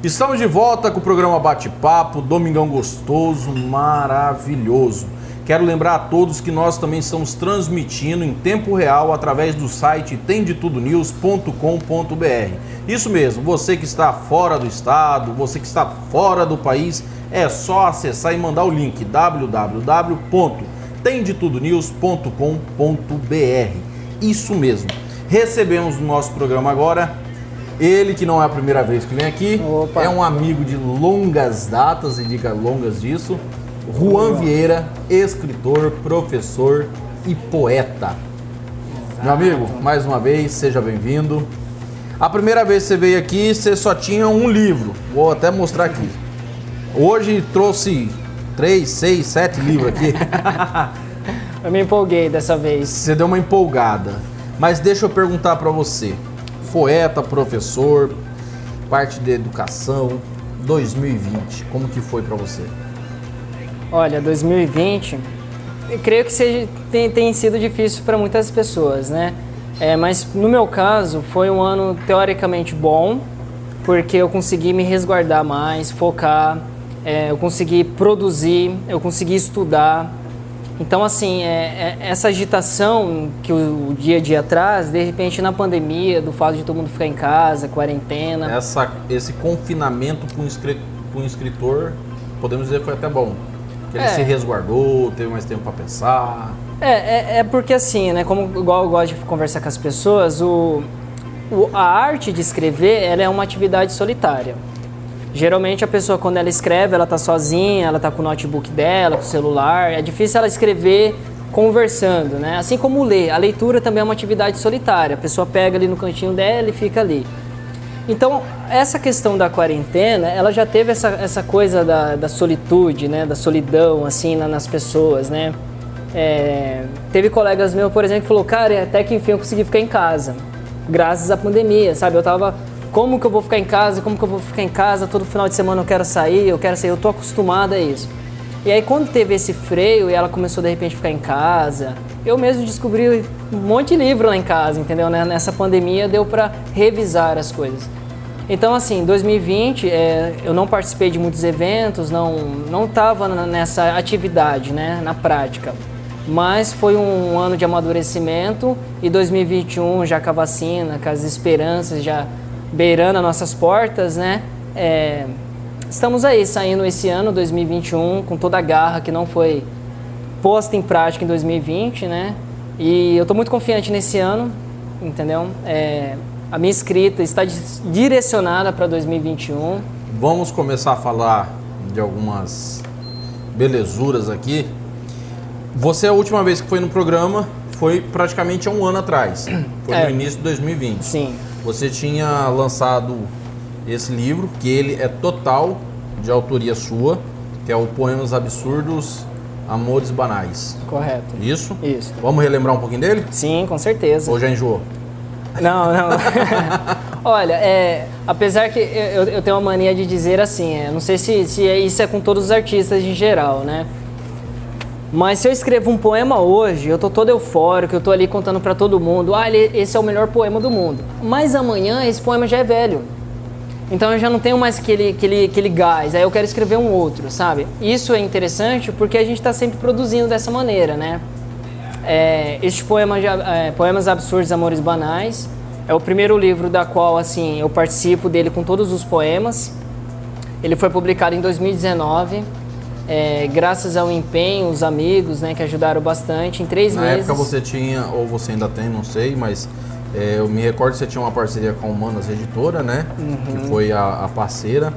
Estamos de volta com o programa Bate-Papo, domingão gostoso, maravilhoso. Quero lembrar a todos que nós também estamos transmitindo em tempo real através do site temdetudonews.com.br. Isso mesmo, você que está fora do estado, você que está fora do país, é só acessar e mandar o link www.temdetudonews.com.br. Isso mesmo. Recebemos no nosso programa agora ele que não é a primeira vez que vem aqui. Opa. É um amigo de longas datas, e diga longas disso, Juan Vieira, escritor, professor e poeta. Exato. Meu amigo, mais uma vez, seja bem-vindo. A primeira vez que você veio aqui, você só tinha um livro, vou até mostrar aqui. Hoje trouxe 3, 6, 7 livros aqui. Eu me empolguei dessa vez. Você deu uma empolgada, mas deixa eu perguntar para você. Poeta, professor, parte de educação, 2020, como que foi para você? Olha, 2020, eu creio que tem sido difícil para muitas pessoas, né? Mas no meu caso, foi um ano teoricamente bom, porque eu consegui me resguardar mais, focar, eu consegui produzir, eu consegui estudar. Então, assim, essa agitação que o dia a dia traz, de repente na pandemia, do fato de todo mundo ficar em casa, quarentena... Esse confinamento com o escritor, podemos dizer que foi até bom. Que ele se resguardou, teve mais tempo para pensar... porque assim, né, igual eu gosto de conversar com as pessoas, a arte de escrever, ela é uma atividade solitária. Geralmente a pessoa, quando ela escreve, ela tá sozinha, ela tá com o notebook dela, com o celular. É difícil ela escrever conversando, né? Assim como ler. A leitura também é uma atividade solitária. A pessoa pega ali no cantinho dela e fica ali. Então, essa questão da quarentena, ela já teve essa coisa da solitude, né? Da solidão, assim, nas pessoas, né? Teve colegas meus, por exemplo, que falou, cara, até que enfim eu consegui ficar em casa, graças à pandemia, sabe? Eu tava... Como que eu vou ficar em casa? Como que eu vou ficar em casa? Todo final de semana eu quero sair, eu tô acostumada a isso. E aí quando teve esse freio e ela começou de repente a ficar em casa, eu mesmo descobri um monte de livro lá em casa, entendeu? Nessa pandemia deu para revisar as coisas. Então assim, 2020 eu não participei de muitos eventos, não estava nessa atividade, né, na prática. Mas foi um ano de amadurecimento e 2021 já com a vacina, com as esperanças já beirando as nossas portas, né? Estamos aí saindo esse ano, 2021, com toda a garra que não foi posta em prática em 2020, né? E eu estou muito confiante nesse ano, entendeu? A minha escrita está direcionada para 2021. Vamos começar a falar de algumas belezuras aqui. Você, a última vez que foi no programa, foi praticamente há um ano atrás. Foi no início de 2020. Sim. Você tinha lançado esse livro, que ele é total de autoria sua, que é o Poemas Absurdos, Amores Banais. Correto. Isso? Isso. Vamos relembrar um pouquinho dele? Sim, com certeza. Ou já enjoou? Não. Olha, apesar que eu tenho uma mania de dizer assim, não sei se isso é com todos os artistas em geral, né? Mas se eu escrevo um poema hoje, eu tô todo eufórico, eu tô ali contando pra todo mundo, esse é o melhor poema do mundo. Mas amanhã esse poema já é velho. Então eu já não tenho mais aquele gás, aí eu quero escrever um outro, sabe? Isso é interessante porque a gente tá sempre produzindo dessa maneira, né? Este poema, Poemas Absurdos, Amores Banais, é o primeiro livro da qual, assim, eu participo dele com todos os poemas. Ele foi publicado em 2019. Graças ao empenho, os amigos, né, que ajudaram bastante, em 3 meses. Na época você tinha, ou você ainda tem, não sei, mas eu me recordo que você tinha uma parceria com a Humanas Editora, né? Uhum. Que foi a parceira.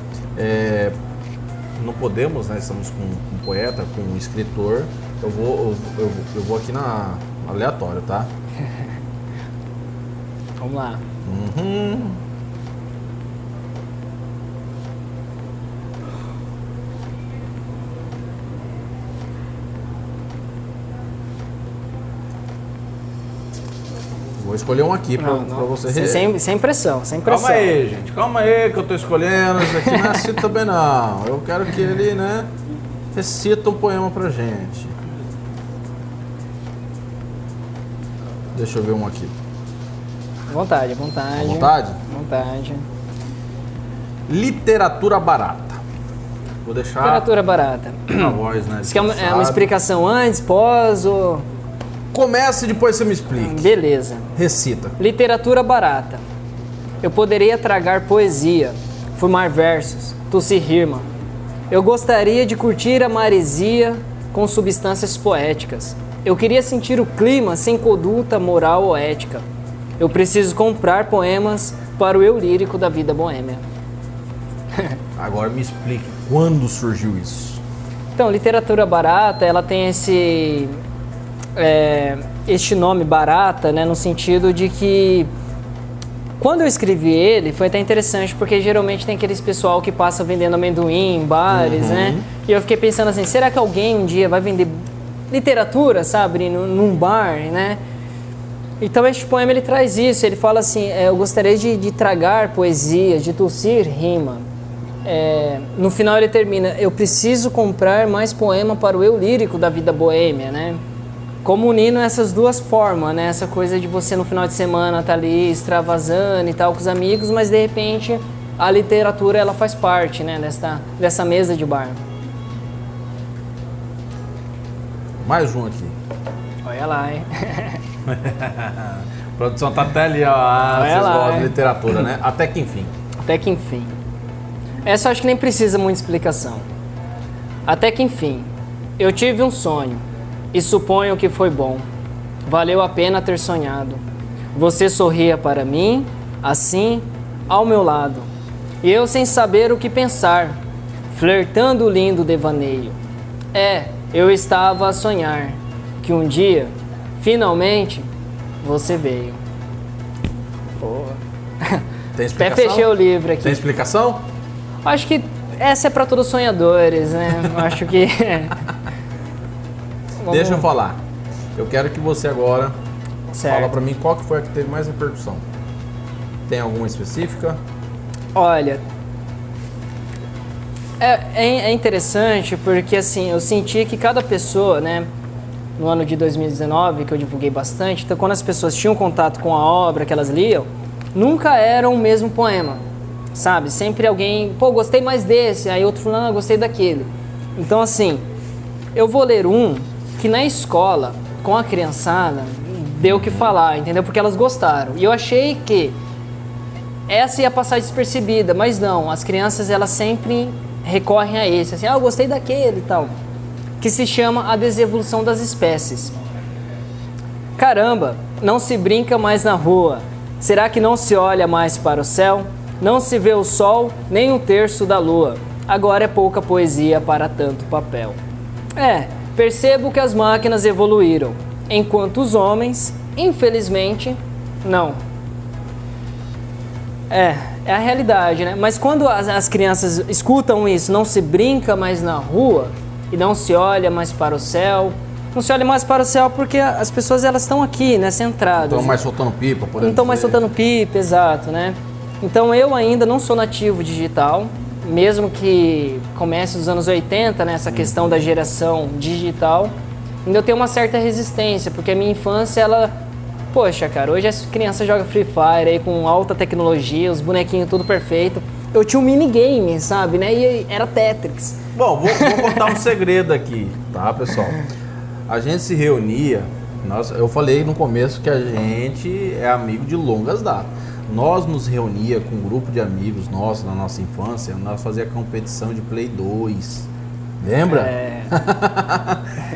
Não podemos, né? Estamos com um poeta, com um escritor. Eu vou aqui na aleatório, tá? Vamos lá. Uhum. Vou escolher um aqui pra você. Sem pressão, sem pressão. Calma aí, gente. Calma aí que eu tô escolhendo. Isso aqui não é assim também não. Eu quero que ele, né, recita um poema pra gente. Deixa eu ver um aqui. Vontade, vontade. Vontade? Vontade. Literatura barata. Vou deixar Literatura barata. a voz, né? Você quer uma explicação antes, pós ou... Comece e depois você me explica. Beleza. Recita. Literatura barata. Eu poderia tragar poesia, fumar versos, tossir rima. Eu gostaria de curtir a maresia com substâncias poéticas. Eu queria sentir o clima sem conduta moral ou ética. Eu preciso comprar poemas para o eu lírico da vida boêmia. Agora me explique, quando surgiu isso? Então, literatura barata, ela tem este nome barata, né, no sentido de que quando eu escrevi ele, foi até interessante, porque geralmente tem aqueles pessoal que passa vendendo amendoim em bares, né? E eu fiquei pensando assim, será que alguém um dia vai vender literatura, sabe, num bar, né? Então este poema ele traz isso, ele fala assim, eu gostaria de tragar poesia, de tossir rima. No final ele termina, eu preciso comprar mais poema para o eu lírico da vida boêmia, né? Como unindo essas duas formas, né? Essa coisa de você no final de semana tá ali extravasando e tal com os amigos, mas de repente a literatura ela faz parte, né? Dessa mesa de bar. Mais um aqui. Olha lá, hein? A produção tá até ali, ó. Vocês gostam de literatura, né? Até que enfim. Até que enfim. Essa acho que nem precisa muita explicação. Até que enfim, eu tive um sonho. E suponho que foi bom. Valeu a pena ter sonhado. Você sorria para mim, assim, ao meu lado. E eu sem saber o que pensar, flertando o lindo devaneio. Eu estava a sonhar que um dia, finalmente, você veio. Pô. Tem Até explicação? fechei o livro aqui. Tem explicação? Acho que essa é para todos os sonhadores, né? Acho que... Deixa eu falar. Eu quero que você agora fala pra mim qual que foi a que teve mais repercussão. Tem alguma específica? Olha, é interessante porque assim, eu senti que cada pessoa, né, no ano de 2019, que eu divulguei bastante, então quando as pessoas tinham contato com a obra que elas liam, nunca era o mesmo poema, sabe? Sempre alguém, pô, gostei mais desse, aí outro falando, gostei daquele. Então assim, eu vou ler um que na escola, com a criançada, deu o que falar, entendeu? Porque elas gostaram. E eu achei que essa ia passar despercebida, mas não. As crianças, elas sempre recorrem a esse. Assim, eu gostei daquele e tal. Que se chama A Desevolução das Espécies. Caramba, não se brinca mais na rua. Será que não se olha mais para o céu? Não se vê o sol, nem um terço da lua. Agora é pouca poesia para tanto papel. Percebo que as máquinas evoluíram, enquanto os homens, infelizmente, não. É a realidade, né? Mas quando as crianças escutam isso, não se brinca mais na rua e não se olha mais para o céu. Não se olha mais para o céu porque as pessoas elas estão aqui, né, centradas. Estão mais soltando pipa, por exemplo. Não estão mais soltando pipa, exato, né? Então eu ainda não sou nativo digital. Mesmo que comece nos anos 80, né, essa questão da geração digital, ainda eu tenho uma certa resistência, porque a minha infância, ela... Poxa, cara, hoje as crianças jogam Free Fire aí com alta tecnologia, os bonequinhos tudo perfeito. Eu tinha um minigame, sabe, né, e era Tetris. Bom, vou contar um segredo aqui, tá, pessoal? A gente se reunia, eu falei no começo que a gente é amigo de longas datas. Nós nos reunia com um grupo de amigos nossos na nossa infância, nós fazia competição de Play 2. Lembra?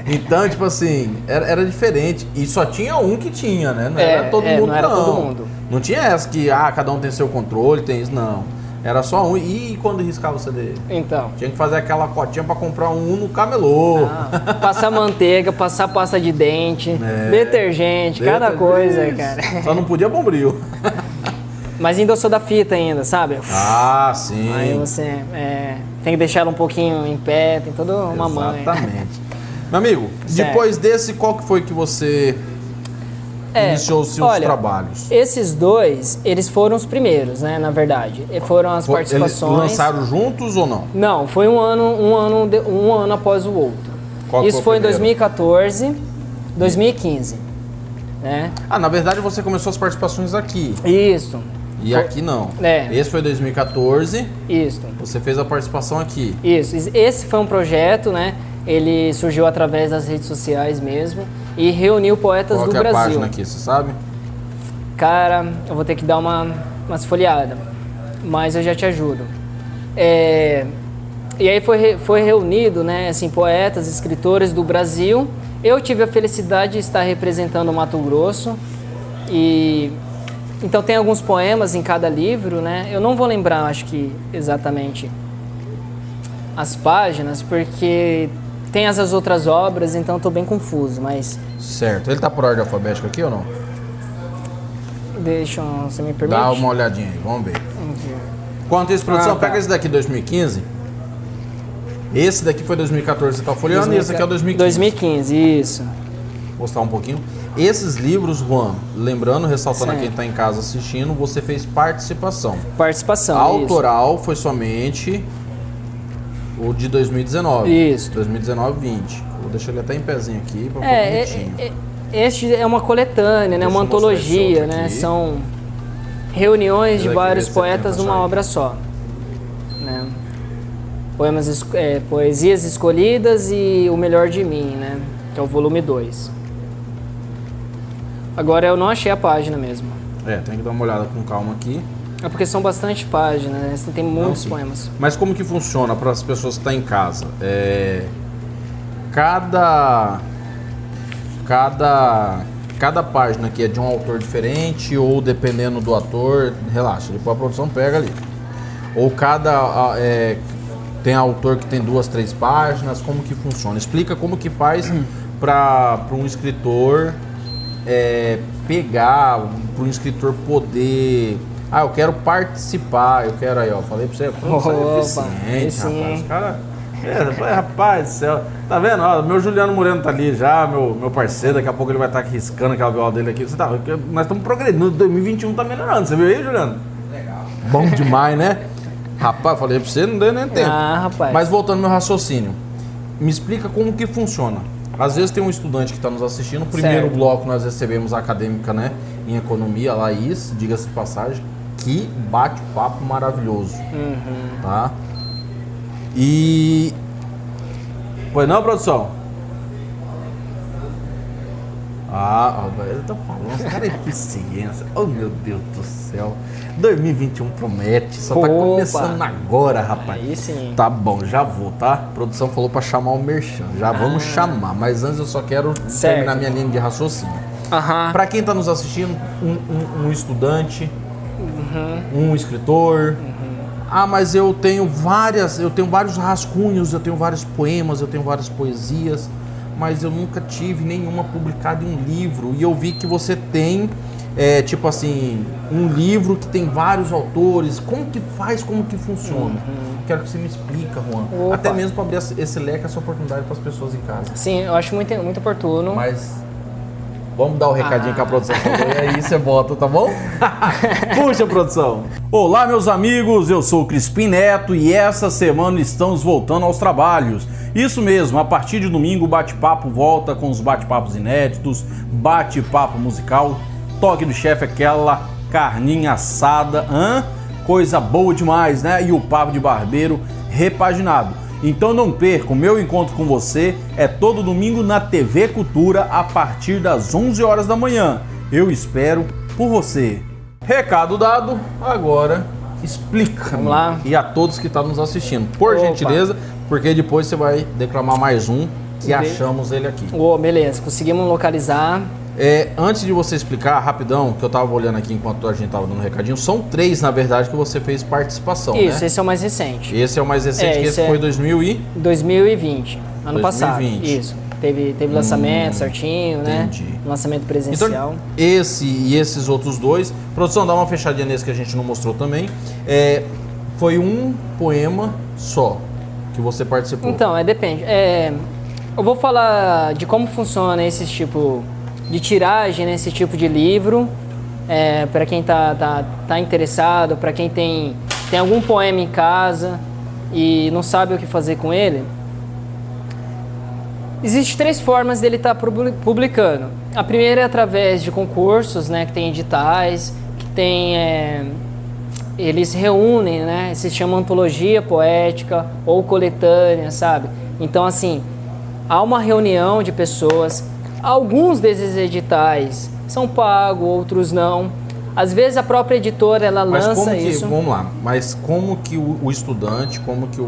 Então, tipo assim, era diferente. E só tinha um que tinha, né? Não era todo mundo, não. Era todo mundo. Não tinha essa que, cada um tem seu controle, tem isso, não. Era só um. E quando riscava o CD? Então. Tinha que fazer aquela cotinha pra comprar um no camelô. Passar manteiga, passar pasta de dente, detergente, cada coisa, cara. Só não podia bombril. Mas ainda eu sou da fita ainda, sabe? Ah, sim. Aí você tem que deixar ela um pouquinho em pé, tem toda uma mãe. Exatamente. Meu amigo, certo. Depois desse, qual que foi que você iniciou os seus trabalhos? Esses dois, eles foram os primeiros, né, na verdade. Foram as participações. Eles lançaram juntos ou não? Não, foi um ano após o outro. Qual Isso foi em 2014, 2015. Né? Na verdade você começou as participações aqui. Isso. E aqui não. Esse foi 2014. Isso. Você fez a participação aqui. Isso. Esse foi um projeto, né? Ele surgiu através das redes sociais mesmo e reuniu poetas do Brasil. Qual é a página aqui, você sabe? Cara, eu vou ter que dar umas folheadas, mas eu já te ajudo. E aí foi reunido, né, assim, poetas, escritores do Brasil. Eu tive a felicidade de estar representando o Mato Grosso e então tem alguns poemas em cada livro, né? Eu não vou lembrar, acho que exatamente as páginas, porque tem as outras obras, então estou bem confuso, mas... Certo. Ele tá por ordem alfabética aqui ou não? Você me permite? Dá uma olhadinha aí, vamos ver. Enquanto isso, produção, pega esse daqui 2015. Esse daqui foi 2014, você tá folheando, e esse aqui é o 2015. 2015, isso. Vou mostrar um pouquinho. Esses livros, Juan, lembrando, ressaltando a quem está em casa assistindo, você fez participação. Participação, autoral foi somente o de 2019. Isso. 2019, 20. Vou deixar ele até em pezinho aqui para ficar bonitinho. Este é uma coletânea, né? Uma antologia, né? São reuniões de vários poetas numa obra só. Né? Poesias escolhidas e O Melhor de Mim, né? Que é o volume 2. Agora eu não achei a página mesmo. Tem que dar uma olhada com calma aqui. É porque são bastante páginas, né? Tem muitos poemas. Mas como que funciona para as pessoas que estão em casa? Cada página aqui é de um autor diferente ou dependendo do ator, relaxa, depois a produção pega ali. Ou tem autor que tem 2, 3 páginas, como que funciona? Explica como que faz para um escritor pegar, para um escritor poder... eu quero participar, eu quero aí, ó, falei pra você, é eficiente, rapaz, rapaz do céu, tá vendo? Ó, meu Juliano Moreno tá ali já, meu parceiro, daqui a pouco ele vai estar riscando aquela viola dele aqui. Nós estamos progredindo, 2021 tá melhorando, você viu aí, Juliano? Legal. Bom demais, né? Rapaz, falei pra você, não deu nem tempo. Rapaz. Mas voltando ao meu raciocínio, me explica como que funciona. Às vezes tem um estudante que está nos assistindo, no primeiro bloco nós recebemos a acadêmica, né, em economia, a Laís, diga-se de passagem, que bate-papo maravilhoso, tá? E... Pois não, produção? Ele tá falando, os caras é eficiência. Oh, meu Deus do céu. 2021 promete, só tá começando agora, rapaz. Aí sim. Tá bom, já vou, tá? A produção falou pra chamar o Merchan, já vamos chamar. Mas antes eu só quero terminar minha linha de raciocínio. Pra quem tá nos assistindo, um estudante, um escritor... mas eu tenho vários rascunhos, eu tenho vários poemas, eu tenho várias poesias, mas eu nunca tive nenhuma publicada em um livro. E eu vi que você tem, tipo assim, um livro que tem vários autores. Como que faz, como que funciona? Quero que você me explica, Juan. Até mesmo para abrir esse leque, essa oportunidade para as pessoas em casa. Sim, eu acho muito, muito oportuno. Mas... vamos dar o recadinho que a produção falou e aí você bota, tá bom? Puxa, produção! Olá, meus amigos, eu sou o Crispim Neto e essa semana estamos voltando aos trabalhos. Isso mesmo, a partir de domingo o bate-papo volta com os bate-papos inéditos, bate-papo musical, toque do chefe, aquela carninha assada, coisa boa demais, né? E o papo de barbeiro repaginado. Então não perca, o meu encontro com você é todo domingo na TV Cultura a partir das 11 horas da manhã. Eu espero por você. Recado dado, agora explica. Vamos lá. E a todos que estão nos assistindo, por gentileza, porque depois você vai declamar mais um que achamos ele aqui. Beleza, conseguimos localizar. Antes de você explicar, rapidão, que eu tava olhando aqui enquanto a gente tava dando um recadinho, são 3, na verdade, que você fez participação, Isso, né? Esse é o mais recente. Esse é o mais recente, que esse foi 2020, ano 2020. passado. Isso, teve lançamento certinho, entendi. Né? Lançamento presencial. Então, esse e esses outros 2, produção, dá uma fechadinha nesse que a gente não mostrou também, foi um poema só que você participou. Então, depende. Eu vou falar de como funciona esse tipo de tiragem, né, esse tipo de livro, para quem tá interessado, para quem tem algum poema em casa e não sabe o que fazer com ele. Existem 3 formas dele estar publicando. A primeira é através de concursos, né, que tem editais, que tem eles reúnem, né? Se chama antologia poética ou coletânea, sabe? Então, assim, há uma reunião de pessoas. Alguns desses editais são pagos, outros não. Às vezes a própria editora, ela lança isso. Vamos lá, mas como que o estudante, como que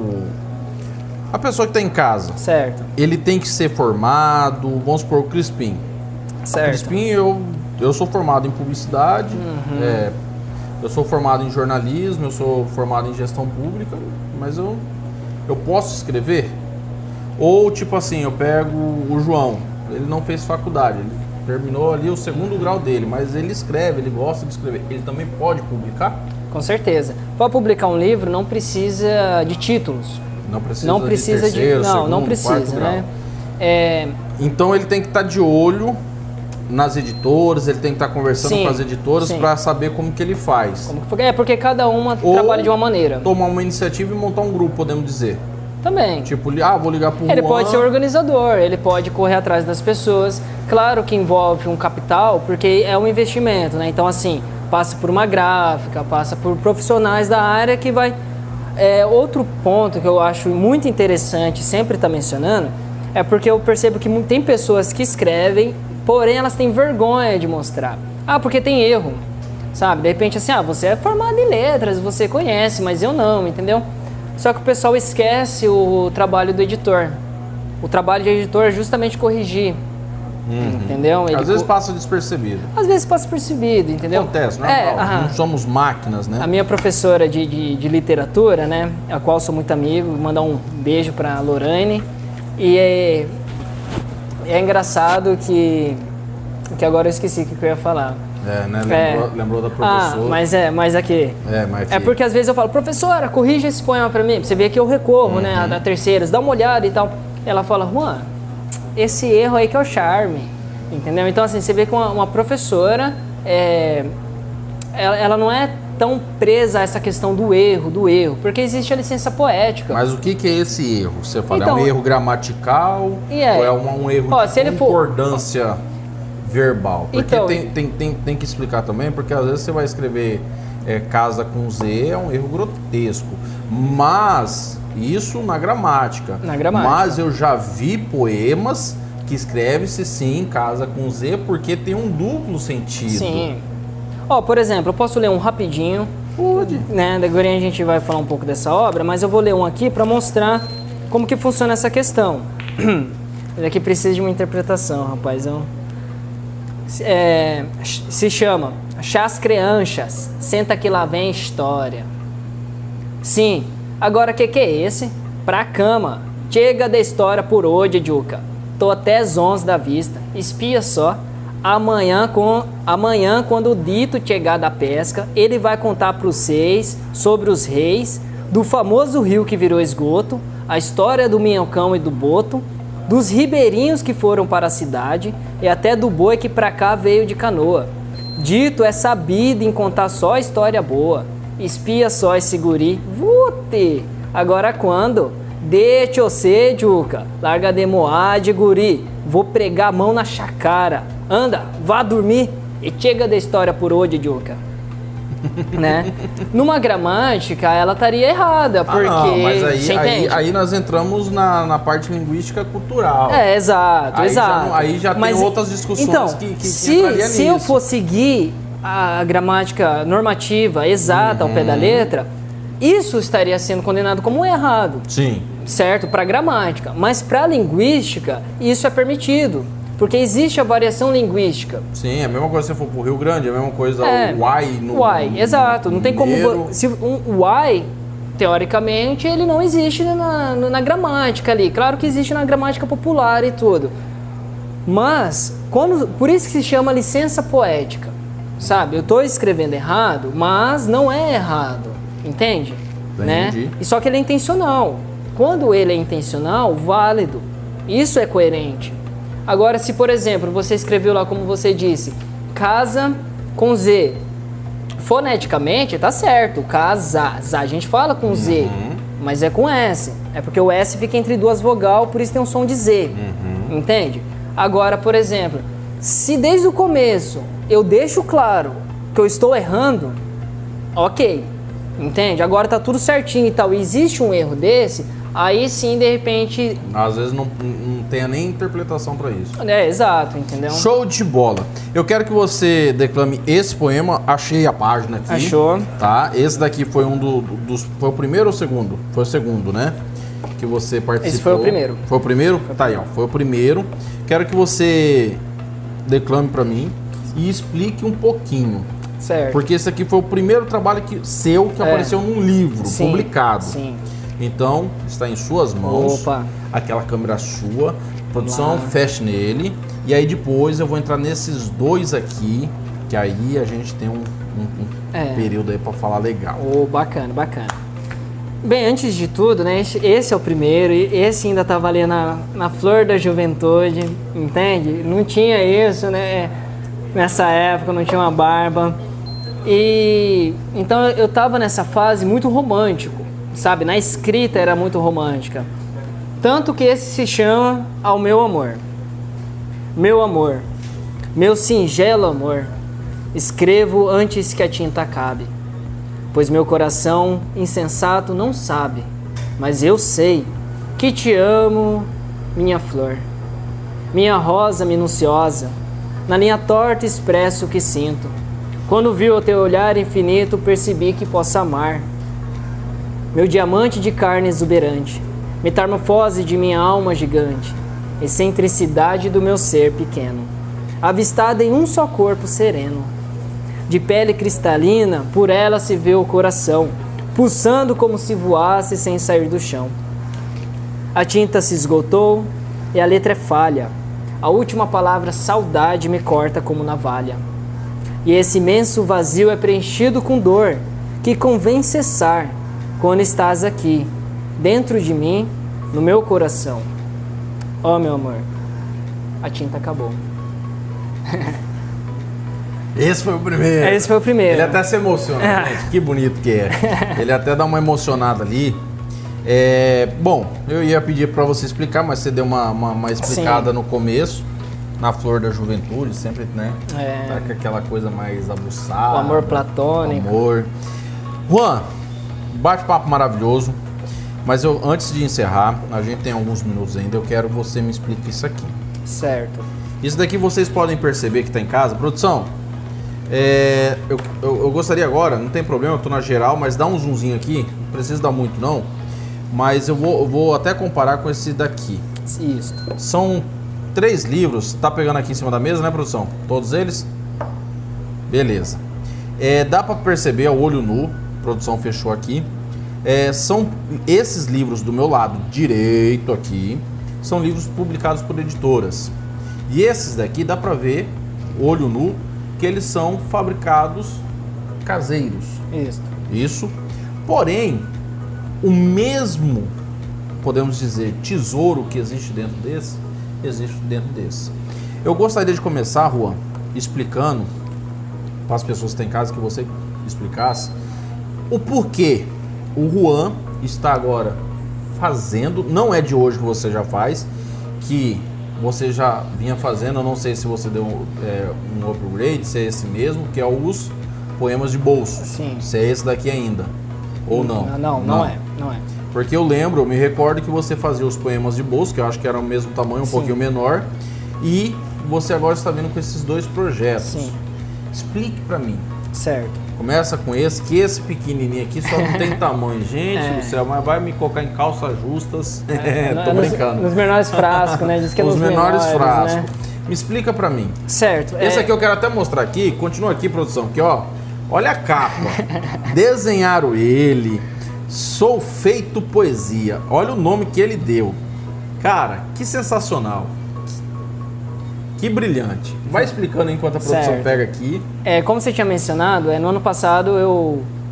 a pessoa que está em casa, certo, ele tem que ser formado, vamos supor, o Crispim. Certo. Crispim, eu sou formado em publicidade, eu sou formado em jornalismo, eu sou formado em gestão pública, mas eu posso escrever? Ou tipo assim, eu pego o João, ele não fez faculdade, ele terminou ali o 2º grau dele, mas ele escreve, ele gosta de escrever, ele também pode publicar? Com certeza. Para publicar um livro não precisa de títulos. Não precisa, não precisa de terceiro, não, segundo, não precisa, né? Então ele tem que estar de olho nas editoras, ele tem que estar conversando com as editoras para saber como que ele faz. Porque cada uma trabalha de uma maneira. Tomar uma iniciativa e montar um grupo, podemos dizer. Também. Tipo, vou ligar pro Ele Juan. pode ser organizador, ele pode correr atrás das pessoas. Claro que envolve um capital, porque é um investimento, né? Então, assim, passa por uma gráfica, passa por profissionais da área que vai... outro ponto que eu acho muito interessante, sempre está mencionando, é porque eu percebo que tem pessoas que escrevem, porém elas têm vergonha de mostrar. Porque tem erro, sabe? De repente, assim, você é formado em letras, você conhece, mas eu não, entendeu? Só que o pessoal esquece o trabalho do editor. O trabalho de editor é justamente corrigir, entendeu? Às vezes passa despercebido. Às vezes passa despercebido, entendeu? Acontece, não não somos máquinas, né? A minha professora de literatura, né, a qual sou muito amigo, vou mandar um beijo pra Lorane. E é engraçado que agora eu esqueci o que eu ia falar. Lembrou da professora. Mas aqui. É porque às vezes eu falo, professora, corrija esse poema pra mim. Você vê que eu recorro, né, a terceiras, dá uma olhada e tal. Ela fala, Juan, esse erro aí que é o charme, entendeu? Então, assim, você vê que uma professora, ela não é tão presa a essa questão do erro, porque existe a licença poética. Mas o que é esse erro? Você fala, é um erro gramatical ou é um erro de concordância verbal? Porque tem que explicar também, porque às vezes você vai escrever casa com Z, é um erro grotesco. Mas isso na gramática. Mas eu já vi poemas que escreve-se sim casa com Z porque tem um duplo sentido. Sim. Por exemplo, eu posso ler um rapidinho. Pode. Né? Agora a gente vai falar um pouco dessa obra, mas eu vou ler um aqui para mostrar como que funciona essa questão. Ele aqui precisa de uma interpretação, rapazão. Se chama Chás Crianças, senta que lá vem história. Sim, agora que é esse? Pra cama, chega da história por hoje, Juca. Tô até às 11 da vista, espia só. Amanhã, quando o dito chegar da pesca, ele vai contar para vocês sobre os reis, do famoso rio que virou esgoto, a história do minhocão e do boto, dos ribeirinhos que foram para a cidade e até do boi que pra cá veio de canoa. Dito é sabido em contar só história boa. Espia só esse guri. Vute! Agora quando? Deixa eu ser, Juca. Larga de moade, guri. Vou pregar a mão na chacara. Anda, vá dormir e chega da história por hoje, Juca. Né? Numa gramática, ela estaria errada, porque... mas aí nós entramos na parte linguística cultural. Exato. Aí já tem outras discussões então, que se eu for seguir a gramática normativa exata ao pé da letra, isso estaria sendo condenado como errado. Sim. Certo? Para gramática. Mas para linguística, isso é permitido. Porque existe a variação linguística. Sim, é a mesma coisa se você for pro Rio Grande, é a mesma coisa o why no exato. Não tem como... Se um why, teoricamente, ele não existe na gramática ali. Claro que existe na gramática popular e tudo. Mas, por isso que se chama licença poética. Sabe? Eu estou escrevendo errado, mas não é errado. Entende? Entendi. Né? E só que ele é intencional. Quando ele é intencional, válido. Isso é coerente. Agora, se, por exemplo, você escreveu lá, como você disse, casa com Z. Foneticamente, tá certo. Casa. A gente fala com Z, mas é com S. É porque o S fica entre duas vogais, por isso tem um som de Z. Entende? Agora, por exemplo, se desde o começo eu deixo claro que eu estou errando, ok. Entende? Agora tá tudo certinho e tal. E existe um erro desse, aí sim, de repente... Às vezes não tenha nem interpretação para isso. É, exato, entendeu? Show de bola. Eu quero que você declame esse poema. Achei a página aqui. Achou. Tá? Esse daqui foi um dos... Foi o primeiro ou o segundo? Foi o segundo, né? Que você participou. Esse foi o primeiro. Foi o primeiro? Tá aí, ó. Foi o primeiro. Quero que você declame para mim e explique um pouquinho. Certo. Porque esse aqui foi o primeiro trabalho seu que apareceu num livro publicado. Sim. Então, está em suas mãos. Opa. Aquela câmera sua. Produção, feche nele. E aí depois eu vou entrar nesses dois aqui, que aí a gente tem um período aí para falar legal. Bacana, bacana. Bem, antes de tudo, né, esse é o primeiro, e esse ainda estava ali na flor da juventude, entende? Não tinha isso, né? Nessa época, não tinha uma barba. E então eu estava nessa fase muito romântico, sabe? Na escrita era muito romântica. Tanto que esse se chama Ao Meu Amor. Meu amor, meu singelo amor, escrevo antes que a tinta acabe. Pois meu coração insensato não sabe, mas eu sei que te amo, minha flor. Minha rosa minuciosa, na linha torta expresso o que sinto. Quando vi o teu olhar infinito, percebi que posso amar. Meu diamante de carne exuberante, metamorfose de minha alma gigante, excentricidade do meu ser pequeno, avistada em um só corpo sereno. De pele cristalina, por ela se vê o coração, pulsando como se voasse sem sair do chão. A tinta se esgotou e a letra é falha. A última palavra, saudade, me corta como navalha. E esse imenso vazio é preenchido com dor, que convém cessar quando estás aqui, dentro de mim, no meu coração. Oh, meu amor, a tinta acabou. Esse foi o primeiro. Esse foi o primeiro. Ele até se emociona, gente. Que bonito que é. Ele até dá uma emocionada ali. Bom, eu ia pedir para você explicar, mas você deu uma explicada no começo. Na flor da juventude, sempre, né? Tá com aquela coisa mais aguçada. O amor platônico. Amor. Juan, bate-papo maravilhoso. Mas antes de encerrar, a gente tem alguns minutos ainda, eu quero que você me explique isso aqui. Certo. Isso daqui vocês podem perceber que está em casa. Produção, eu gostaria agora, não tem problema, eu tô na geral, mas dá um zoomzinho aqui, não precisa dar muito não, mas eu vou até comparar com esse daqui. Isso. São 3 livros, tá pegando aqui em cima da mesa, né, produção? Todos eles? Beleza. Dá para perceber ao olho nu, a produção fechou aqui, são esses livros do meu lado direito aqui, são livros publicados por editoras. E esses daqui dá para ver, olho nu, que eles são fabricados caseiros. Isso. Porém, o mesmo, podemos dizer, tesouro que existe dentro desse. Eu gostaria de começar, Juan, explicando para as pessoas que estão em casa, que você explicasse o porquê o Juan está agora fazendo, não é de hoje que você já faz, que você já vinha fazendo, eu não sei se você deu um upgrade, se é esse mesmo, que é os poemas de bolso. Sim. Se é esse daqui ainda, ou não? Não é. Porque eu me recordo que você fazia os poemas de bolso, que eu acho que era o mesmo tamanho, um pouquinho menor, e você agora está vindo com esses 2 projetos. Sim. Explique para mim. Certo. Começa com esse, que esse pequenininho aqui só não tem tamanho. Gente do céu, mas vai me colocar em calças justas. Tô brincando. Nos menores frascos, né? Diz que é nos menores frascos. Né? Me explica pra mim. Certo. Esse aqui eu quero até mostrar aqui. Continua aqui, produção. Aqui, ó. Olha a capa. Desenharam ele. Sou feito poesia. Olha o nome que ele deu. Cara, que sensacional. Que brilhante. Vai explicando enquanto a produção pega aqui. Como você tinha mencionado, no ano passado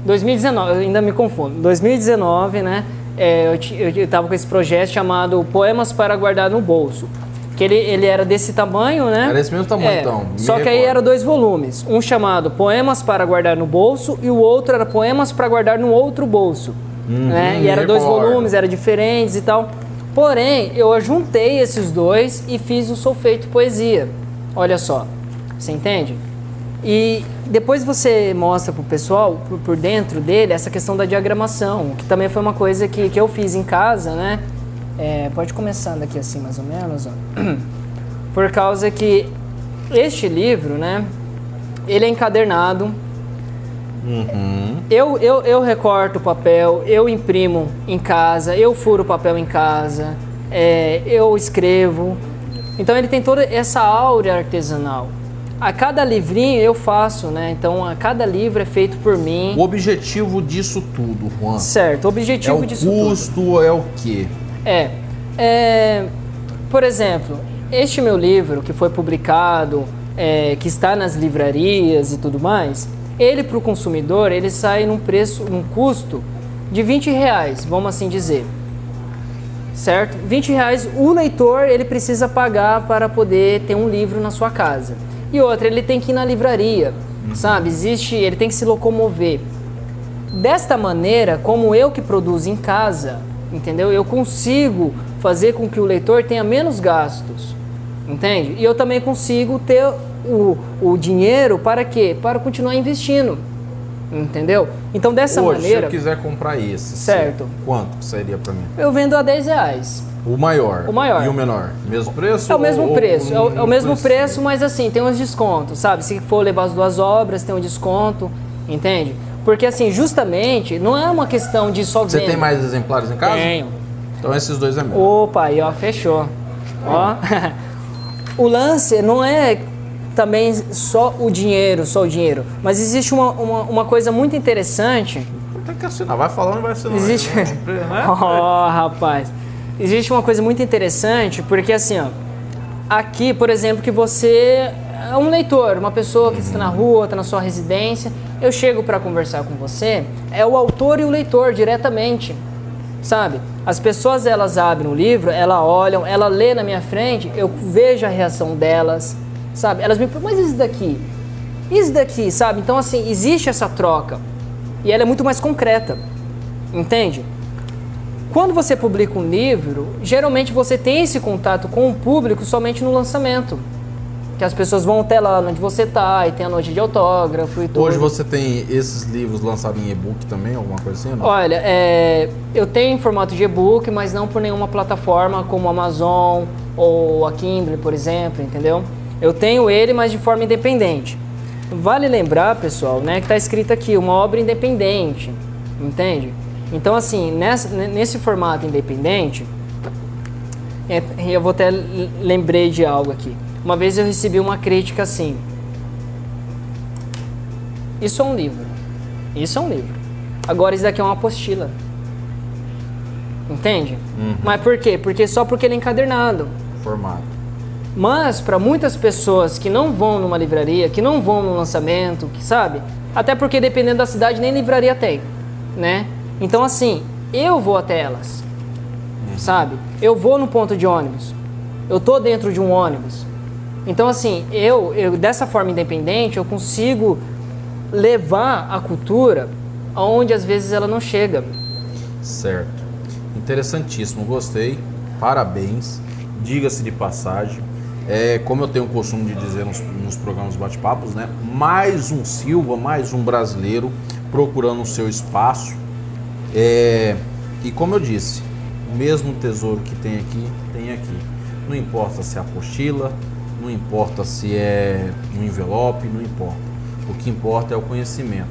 2019, eu ainda me confundo. 2019, né? Eu estava com esse projeto chamado Poemas para Guardar no Bolso. Que ele era desse tamanho, né? Era esse mesmo tamanho, então. Só que aí eram 2 volumes. Um chamado Poemas para Guardar no Bolso e o outro era Poemas para Guardar no Outro Bolso. Né? E eram 2 volumes, eram diferentes e tal. Porém, eu juntei esses 2 e fiz o Sou Feito Poesia. Olha só, você entende? E depois você mostra pro pessoal, por dentro dele, essa questão da diagramação, que também foi uma coisa que eu fiz em casa, né? Pode começar daqui assim, mais ou menos, ó. Por causa que este livro, né? Ele é encadernado. Eu recorto o papel, eu imprimo em casa, eu furo o papel em casa, eu escrevo. Então ele tem toda essa áurea artesanal. A cada livrinho eu faço, né? Então a cada livro é feito por mim. O objetivo disso tudo, Juan? Certo, o objetivo disso tudo. O custo é o quê? Por exemplo, este meu livro que foi publicado, que está nas livrarias e tudo mais, ele para o consumidor, ele sai num custo de R$20, vamos assim dizer. Certo? R$20 o leitor ele precisa pagar para poder ter um livro na sua casa. E outra, ele tem que ir na livraria, sabe? Ele tem que se locomover. Desta maneira, como eu que produzo em casa, entendeu? Eu consigo fazer com que o leitor tenha menos gastos, entende? E eu também consigo ter o dinheiro para quê? Para continuar investindo, entendeu? Então dessa maneira... se eu quiser comprar esse, certo? Quanto seria para mim? Eu vendo a R$10. O maior? O maior. E o menor? Mesmo preço? É o mesmo preço, é o mesmo preço, mas assim, tem uns descontos, sabe? Se for levar as 2 obras, tem um desconto, entende? Porque assim, justamente, não é uma questão de só venda. Você tem mais exemplares em casa? Tenho. Então esses 2 é meu. Opa, aí ó, fechou. Ó. O lance não é também só o dinheiro, mas existe uma coisa muito interessante. Tem que assinar, vai falando e vai assinando. Existe... rapaz. Existe uma coisa muito interessante, porque assim, ó, aqui, por exemplo, que você é um leitor, uma pessoa que está na rua, está na sua residência, eu chego para conversar com você, é o autor e o leitor diretamente, sabe? As pessoas, elas abrem o livro, elas olham, ela lê na minha frente, eu vejo a reação delas, sabe? Elas me perguntam, mas isso daqui? Isso daqui, sabe? Então, assim, existe essa troca e ela é muito mais concreta, entende? Quando você publica um livro, geralmente você tem esse contato com o público somente no lançamento. Que as pessoas vão até lá onde você está e tem a noite de autógrafo e tudo. Hoje você tem esses livros lançados em e-book também, alguma coisa assim? Não? Olha, eu tenho em formato de e-book, mas não por nenhuma plataforma como a Amazon ou a Kindle, por exemplo, entendeu? Eu tenho ele, mas de forma independente. Vale lembrar, pessoal, né, que está escrito aqui, uma obra independente, entende? Então, assim, nesse formato independente, eu vou até lembrei de algo aqui. Uma vez eu recebi uma crítica assim: isso é um livro, isso é um livro. Agora isso daqui é uma apostila, entende? Mas por quê? Só porque ele é encadernado. Formato. Mas para muitas pessoas que não vão numa livraria, que não vão no lançamento, que sabe? Até porque dependendo da cidade nem livraria tem, né? Então assim, eu vou até elas, sabe? Eu vou no ponto de ônibus, eu tô dentro de um ônibus. Então assim, eu dessa forma independente, eu consigo levar a cultura aonde às vezes ela não chega. Certo. Interessantíssimo, gostei. Parabéns. Diga-se de passagem. Como eu tenho o costume de dizer nos programas bate-papos, né? Mais um Silva, mais um brasileiro procurando o seu espaço. E como eu disse, o mesmo tesouro que tem aqui, tem aqui. Não importa se é apostila, não importa se é um envelope, não importa. O que importa é o conhecimento.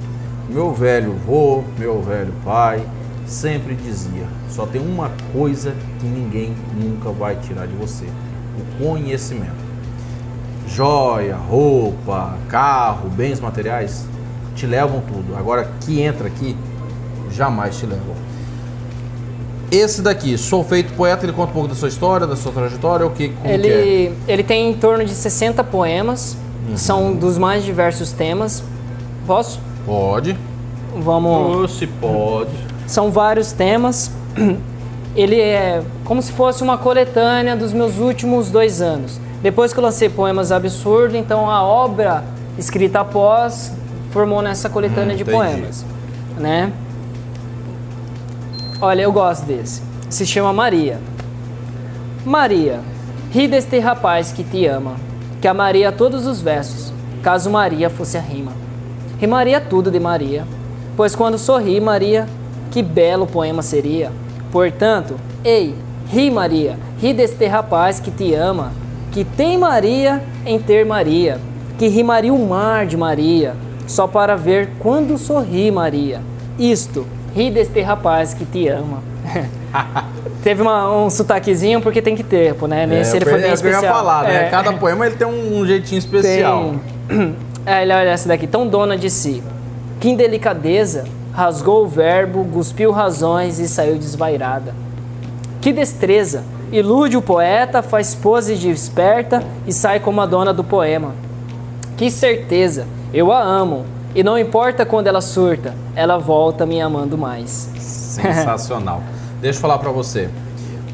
Meu velho vô, meu velho pai, sempre dizia, só tem uma coisa que ninguém nunca vai tirar de você: o conhecimento. Joia, roupa, carro, bens materiais, te levam tudo. Agora, que entra aqui, jamais te levam. Esse daqui, Sou Feito Poeta, ele conta um pouco da sua história, da sua trajetória, Ele tem em torno de 60 poemas, são dos mais diversos temas. Posso? Pode. Vamos. Se pode. São vários temas. Ele é como se fosse uma coletânea dos meus últimos 2 anos. Depois que eu lancei Poemas Absurdos, então a obra escrita após formou nessa coletânea de poemas, né? Olha, eu gosto desse. Se chama Maria. Maria, ri deste rapaz que te ama, que amaria todos os versos. caso Maria fosse a rima. Rimaria tudo de Maria, pois quando sorri Maria, que belo poema seria. Portanto, ei, ri Maria, ri deste rapaz que te ama, que tem Maria em ter Maria, que rimaria o mar de Maria, só para ver quando sorri Maria. Isto, ri deste rapaz que te ama. Teve um sotaquezinho porque tem que ter, né? Nesse ele foi bem especial. Eu ia falar, né? Cada poema ele tem um jeitinho especial. Olha essa daqui, tão dona de si. Que indelicadeza, rasgou o verbo, cuspiu razões e saiu desvairada. Que destreza, ilude o poeta, faz pose de esperta e sai como a dona do poema. Que certeza, eu a amo, e não importa quando ela surta, ela volta me amando mais. Sensacional. Deixa eu falar pra você.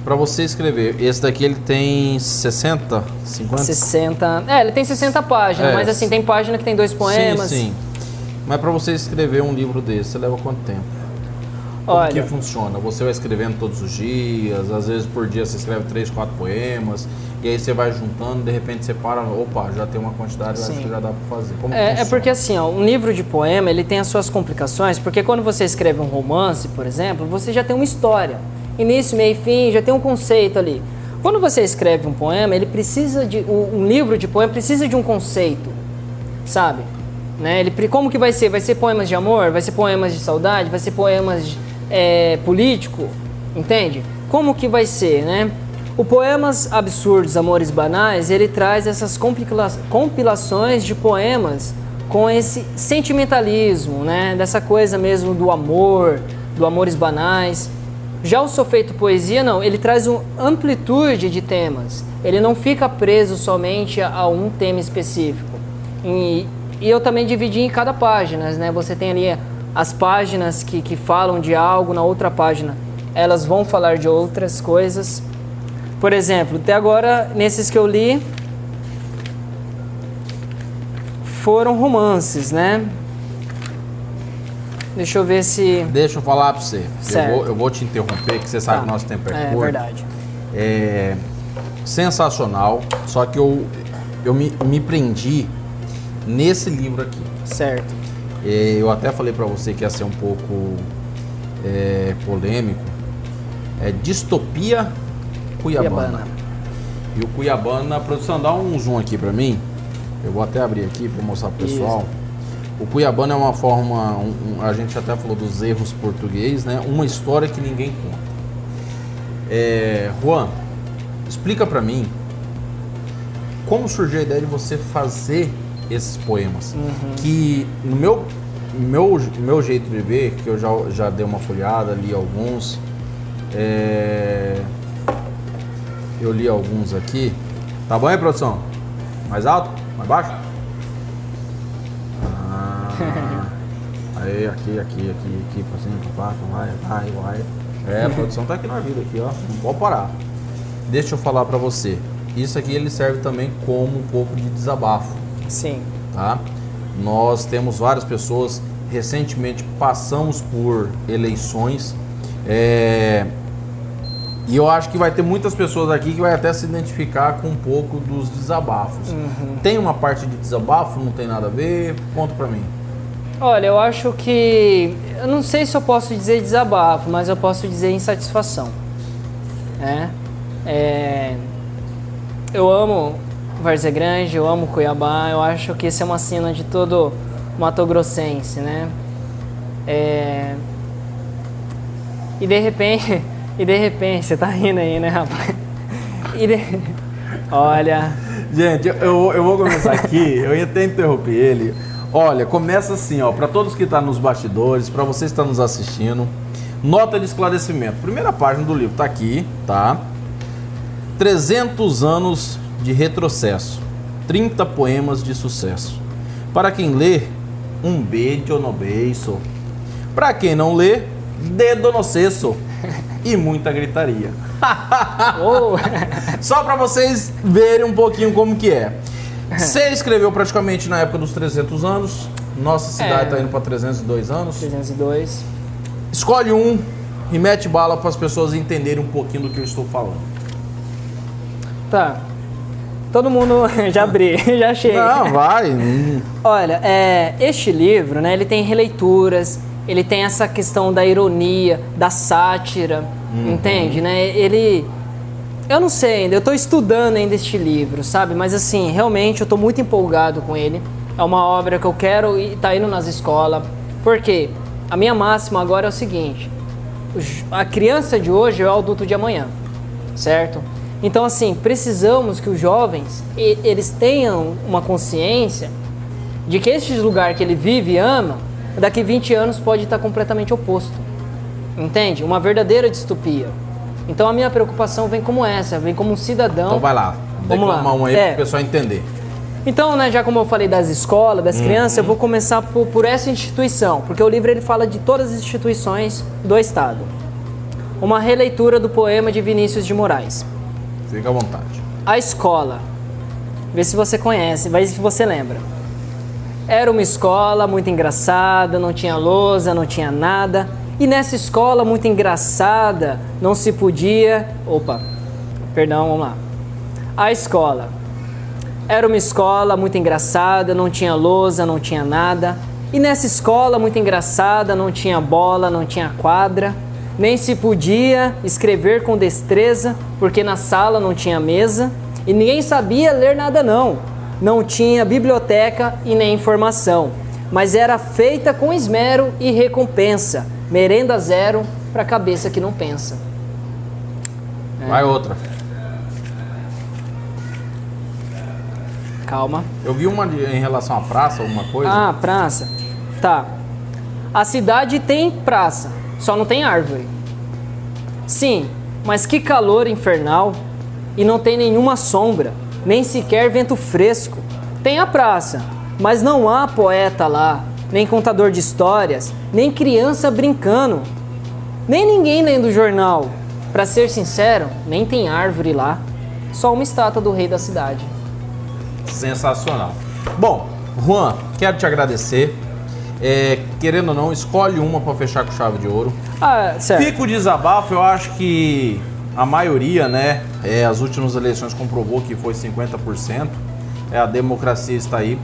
Pra você escrever, esse daqui ele tem 60, 50? 60. Ele tem 60 páginas, mas assim, tem página que tem 2 poemas. Sim. Mas pra você escrever um livro desse, leva quanto tempo? Como que funciona? Você vai escrevendo todos os dias, às vezes por dia você escreve 3, 4 poemas, e aí você vai juntando, de repente você para, opa, já tem uma quantidade, acho que já dá pra fazer. Como é porque assim, um livro de poema, ele tem as suas complicações, porque quando você escreve um romance, por exemplo, você já tem uma história. Início, meio e fim, já tem um conceito ali. Quando você escreve um poema, ele precisa de... Um livro de poema precisa de um conceito, sabe? Né? Como que vai ser? Vai ser poemas de amor? Vai ser poemas de saudade? Vai ser poemas político? Entende? Como que vai ser, né? O Poemas Absurdos, Amores Banais, ele traz essas compilações de poemas com esse sentimentalismo, né? Dessa coisa mesmo do amores banais. Já o Sou Feito Poesia, não, ele traz uma amplitude de temas. Ele não fica preso somente a um tema específico. E eu também dividi em cada página, né? Você tem ali as páginas que falam de algo, na outra página elas vão falar de outras coisas. Por exemplo, até agora, nesses que eu li, foram romances, né? Deixa eu ver se... Deixa eu falar pra você. Eu vou te interromper, que você sabe que o nosso tempo é curto. É verdade. É sensacional, só que eu me prendi nesse livro aqui. Certo. Eu até falei pra você que ia ser um pouco polêmico. É Distopia Cuiabana. E o Cuiabana, produção, dá um zoom aqui pra mim. Eu vou até abrir aqui pra mostrar pro pessoal. Isso. O Cuiabana é uma forma, a gente até falou dos erros português, né? Uma história que ninguém conta. Juan, explica pra mim como surgiu a ideia de você fazer esses poemas. Que no meu jeito de ver, que eu já dei uma folhada, li alguns, eu li alguns aqui. Tá bom aí, produção? Mais alto? Mais baixo? Aí, aqui, pra cima, pra baixo, vai. A produção tá aqui na vida, aqui, ó. Não pode parar. Deixa eu falar pra você. Isso aqui ele serve também como um pouco de desabafo. Sim. Tá? Nós temos várias pessoas, recentemente passamos por eleições, e eu acho que vai ter muitas pessoas aqui que vai até se identificar com um pouco dos desabafos. Tem uma parte de desabafo, não tem nada a ver? Conta pra mim. Olha, eu acho que... Eu não sei se eu posso dizer desabafo, mas eu posso dizer insatisfação. Eu amo Várzea Grande, eu amo Cuiabá, eu acho que isso é uma cena de todo mato-grossense, né? E de repente, você tá rindo aí, né, rapaz? Olha... Gente, eu vou começar aqui, eu ia até interromper ele. Olha, começa assim, ó, para todos que estão nos bastidores, para vocês que estão nos assistindo, nota de esclarecimento. Primeira página do livro tá aqui, tá? 300 anos de retrocesso, 30 poemas de sucesso. Para quem lê, um beijo no beijo. Para quem não lê, dedo no cesso. E muita gritaria. Só para vocês verem um pouquinho como que é. Você escreveu praticamente na época dos 300 anos. Nossa cidade está indo para 302 anos. 302. Escolhe um e mete bala para as pessoas entenderem um pouquinho do que eu estou falando. Tá. Todo mundo já abri, já achei. Não, vai. Olha, este livro, né, ele tem releituras, ele tem essa questão da ironia, da sátira, entende, né? Eu não sei ainda, eu estou estudando ainda este livro, sabe? Mas assim, realmente eu estou muito empolgado com ele. É uma obra que eu quero e tá indo nas escolas. Por quê? A minha máxima agora é o seguinte: a criança de hoje é o adulto de amanhã, certo? Então, assim, precisamos que os jovens, eles tenham uma consciência de que este lugar que ele vive e ama, daqui 20 anos pode estar completamente oposto. Entende? Uma verdadeira distopia. Então, a minha preocupação vem como essa, vem como um cidadão. Então vai lá, declama um aí para o pessoal entender. Então, né, já como eu falei das escolas, das crianças, eu vou começar por essa instituição, porque o livro ele fala de todas as instituições do Estado. Uma releitura do poema de Vinícius de Moraes. Fica à vontade. A escola. Vê se você conhece, vê se você lembra. Era uma escola muito engraçada, não tinha lousa, não tinha nada. E nessa escola muito engraçada, não se podia... vamos lá. A escola. Era uma escola muito engraçada, não tinha lousa, não tinha nada. E nessa escola muito engraçada, não tinha bola, não tinha quadra. Nem se podia escrever com destreza, porque na sala não tinha mesa. E ninguém sabia ler nada não. Não tinha biblioteca e nem informação. Mas era feita com esmero e recompensa. Merenda zero para cabeça que não pensa. Vai outra. Calma. Eu vi uma em relação à praça, alguma coisa. Ah, praça. Tá. A cidade tem praça, só não tem árvore. Sim, mas que calor infernal. E não tem nenhuma sombra, nem sequer vento fresco. Tem a praça, mas não há poeta lá, nem contador de histórias, nem criança brincando, nem ninguém lendo jornal. Pra ser sincero, nem tem árvore lá, só uma estátua do rei da cidade. Sensacional. Bom, Juan, quero te agradecer. Querendo ou não, escolhe uma para fechar com chave de ouro. Ah, certo. Fica o desabafo, eu acho que a maioria, né, as últimas eleições comprovou que foi 50%. A democracia está aí.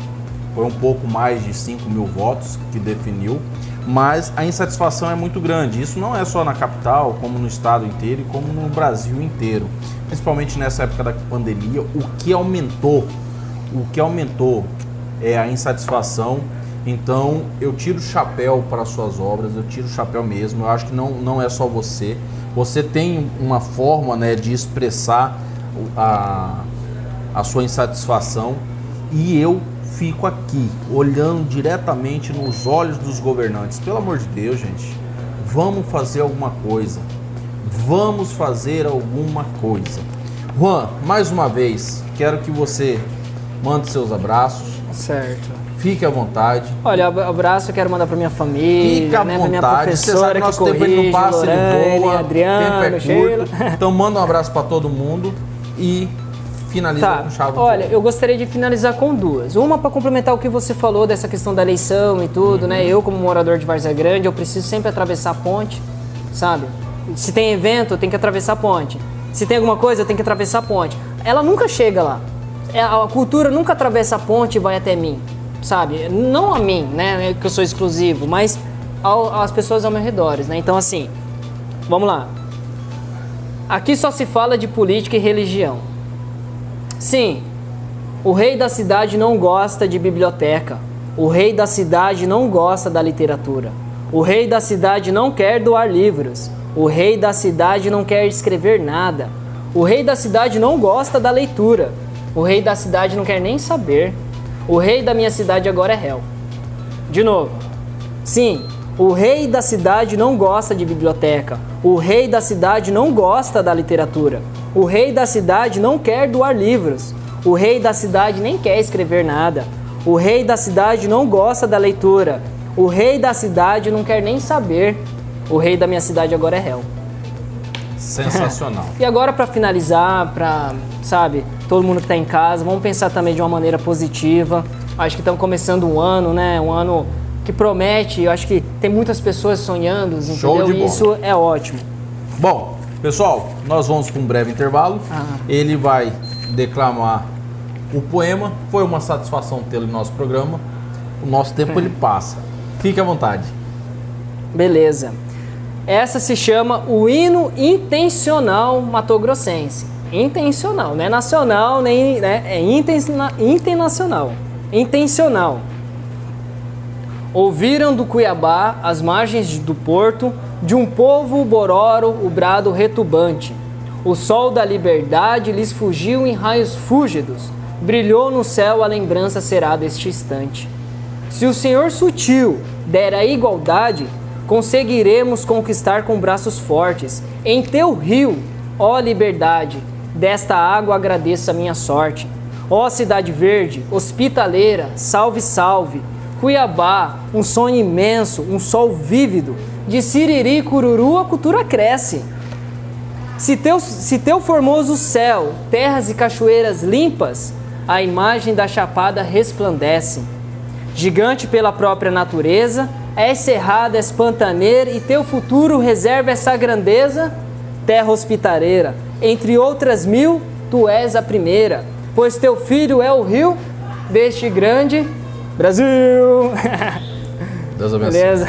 Foi um pouco mais de 5 mil votos que definiu. Mas a insatisfação é muito grande. Isso não é só na capital, como no estado inteiro e como no Brasil inteiro. Principalmente nessa época da pandemia, o que aumentou é a insatisfação. Então eu tiro o chapéu para as suas obras, eu tiro o chapéu mesmo. Eu acho que não é só você. Você tem uma forma, né, de expressar a sua insatisfação, e eu fico aqui olhando diretamente nos olhos dos governantes. Pelo amor de Deus, gente, vamos fazer alguma coisa. Vamos fazer alguma coisa. Juan, mais uma vez, quero que você mande seus abraços. Certo. Fique à vontade. Olha, abraço eu quero mandar para minha família, Fique à né, vontade. Minha professora, você sabe que nosso tempo ele não passa, ele voa, Adriano, tempo é curto. Então manda um abraço para todo mundo e finaliza com chave. Olha, eu gostaria de finalizar com duas. Uma para complementar o que você falou dessa questão da eleição e tudo, né? Eu, como morador de Várzea Grande, eu preciso sempre atravessar a ponte, sabe? Se tem evento, eu tenho que atravessar a ponte. Se tem alguma coisa, eu tenho que atravessar a ponte. Ela nunca chega lá. A cultura nunca atravessa a ponte e vai até mim, sabe? Não a mim, né? Que eu sou exclusivo, mas às pessoas ao meu redor, né? Então, assim, vamos lá. Aqui só se fala de política e religião. Sim, o rei da cidade não gosta de biblioteca. O rei da cidade não gosta da literatura. O rei da cidade não quer doar livros. O rei da cidade não quer escrever nada. O rei da cidade não gosta da leitura. O rei da cidade não quer nem saber. O rei da minha cidade agora é réu. De novo. Sim, o rei da cidade não gosta de biblioteca. O rei da cidade não gosta da literatura. O rei da cidade não quer doar livros. O rei da cidade nem quer escrever nada. O rei da cidade não gosta da leitura. O rei da cidade não quer nem saber. O rei da minha cidade agora é réu. Sensacional. E agora, para finalizar, sabe, todo mundo que está em casa, vamos pensar também de uma maneira positiva. Acho que estamos começando um ano, né? Um ano que promete. Eu acho que tem muitas pessoas sonhando, entendeu? Show de bola. Isso é ótimo. Bom, pessoal, nós vamos para um breve intervalo. Ele vai declamar o poema. Foi uma satisfação tê-lo em nosso programa. O nosso tempo ele passa. Fique à vontade. Beleza. Essa se chama o hino intencional matogrossense. Intencional, não é nacional, nem, né? É internacional. Intencional. Ouviram do Cuiabá, às margens do porto, de um povo bororo o brado retumbante. O sol da liberdade lhes fugiu em raios fúlgidos, brilhou no céu a lembrança será deste instante. Se o Senhor sutil der a igualdade, conseguiremos conquistar com braços fortes. Em teu rio, ó liberdade, desta água agradeço a minha sorte. Ó cidade verde, hospitaleira, salve, salve. Cuiabá, um sonho imenso, um sol vívido, de Siriri, Cururu a cultura cresce. Se teu formoso céu, terras e cachoeiras limpas, a imagem da chapada resplandece. Gigante pela própria natureza, és cerrada, és pantaneira, e teu futuro reserva essa grandeza, terra hospitaleira. Entre outras mil, tu és a primeira, pois teu filho é o rio deste grande Brasil. Deus abençoe. Beleza?